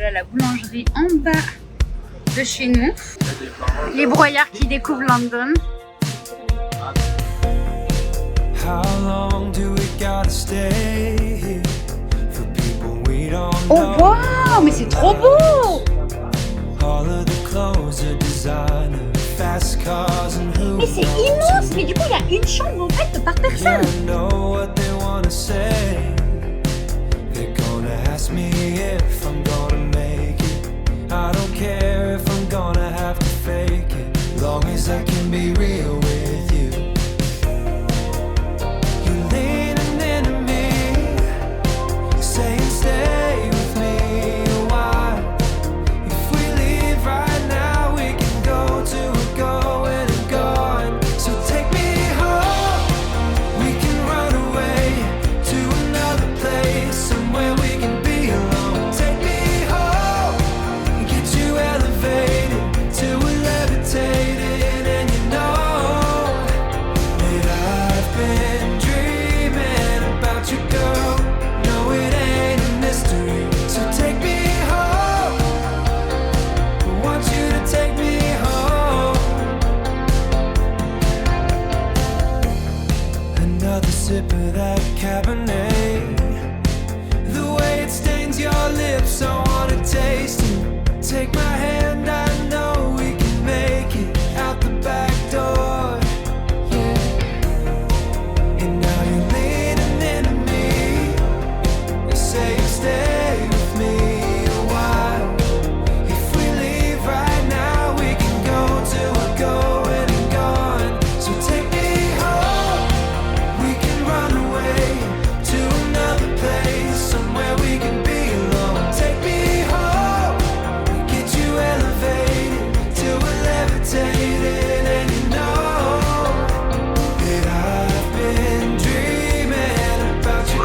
Voilà la boulangerie en bas de chez nous. Les broyards qui découvrent London. Oh wow, mais c'est trop beau! Mais c'est immense, mais du coup il y a une chambre en fait par personne.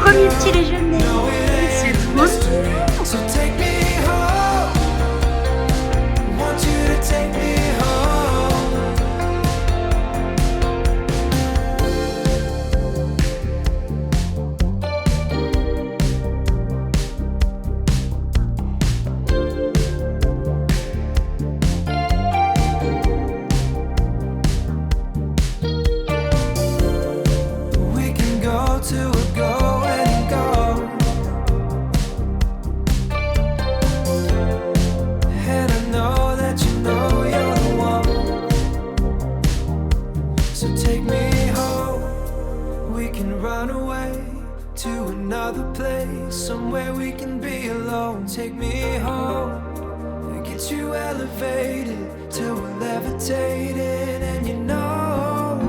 Premier petit déjeuner, c'est trop mignon. Somewhere we can be alone. Take me home and get you elevated till we're levitating. And you know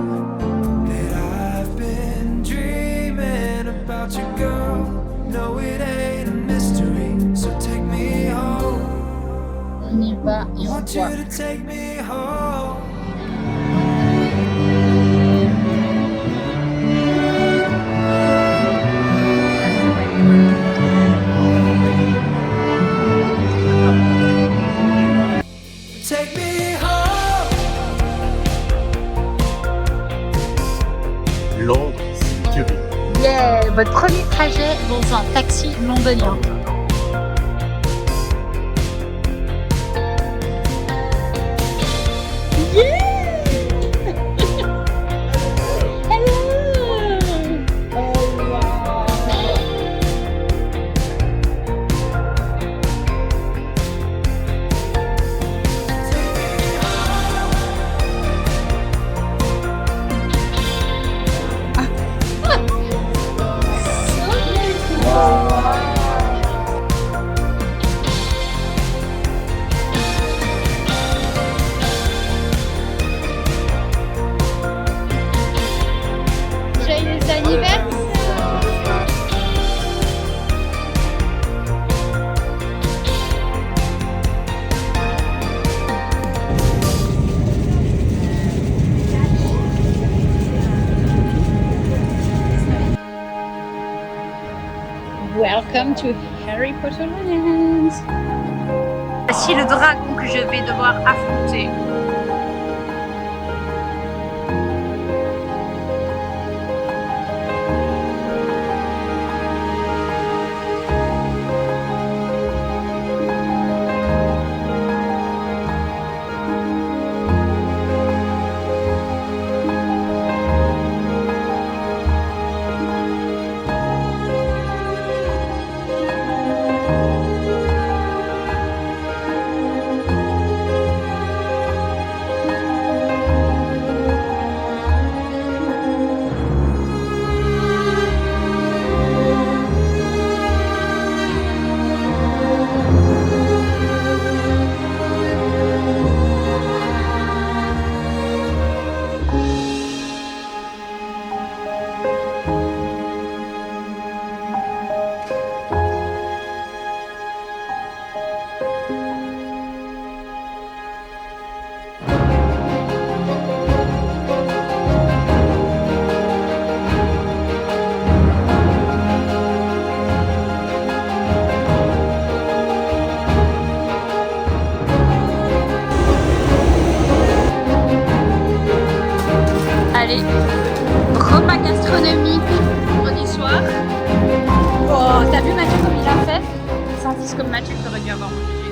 that I've been dreaming about you, girl. No, it ain't a mystery. So take me home. On y va et on Want you voit. to take me home. Take me home. Londres, c'est curieux. Yeah, votre premier trajet dans un taxi londonien. Yeah. Hello. Oh wow. Joyeux anniversaire. Welcome to Harry Potter Land. Voici le dragon que je vais devoir affronter. match et que t'aurais dû avoir mon budget.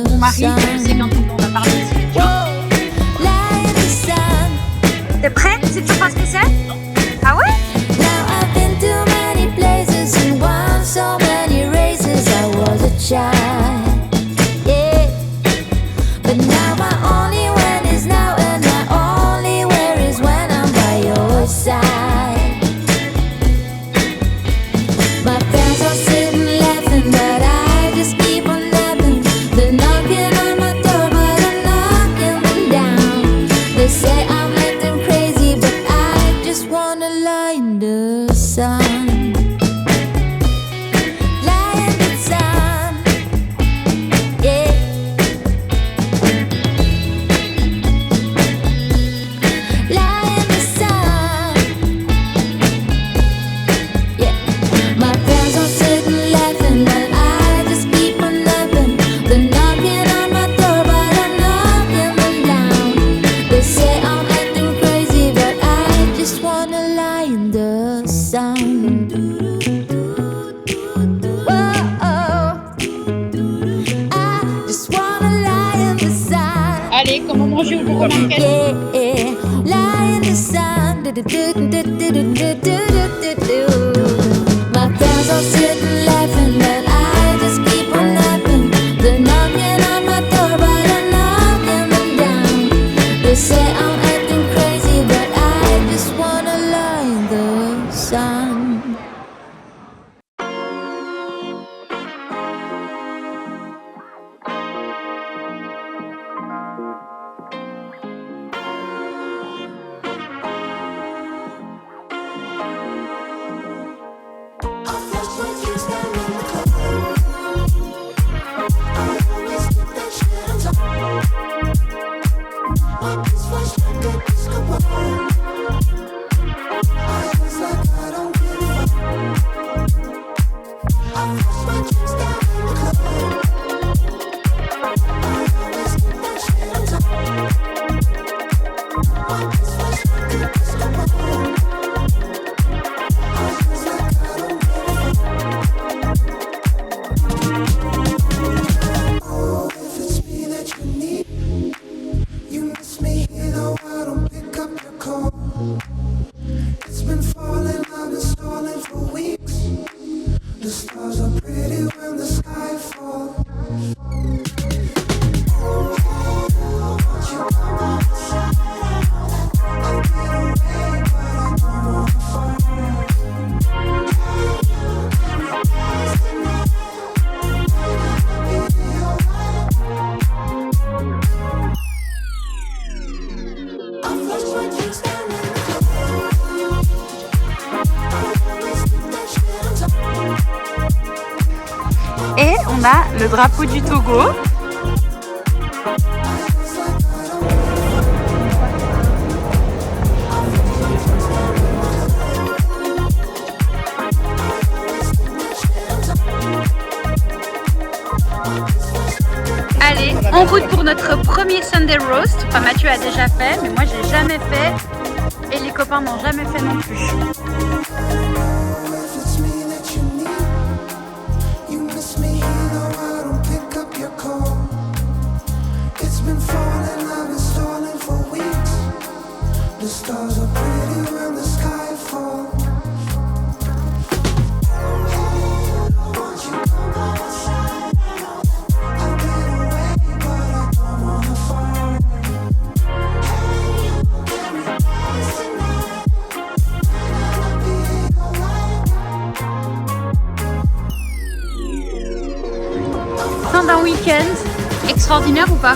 Mon mari, je sais quand on va parler ici. T'es prêt? C'est toujours pas spécial? Ah ouais? Allez, comment manger au bourg market? Et on a le drapeau du Togo. Allez, en route pour notre premier Sunday roast. Enfin, Mathieu a déjà fait, mais moi j'ai jamais fait. Et les copains n'ont jamais fait non plus. d'un week-end. Extraordinaire ou pas?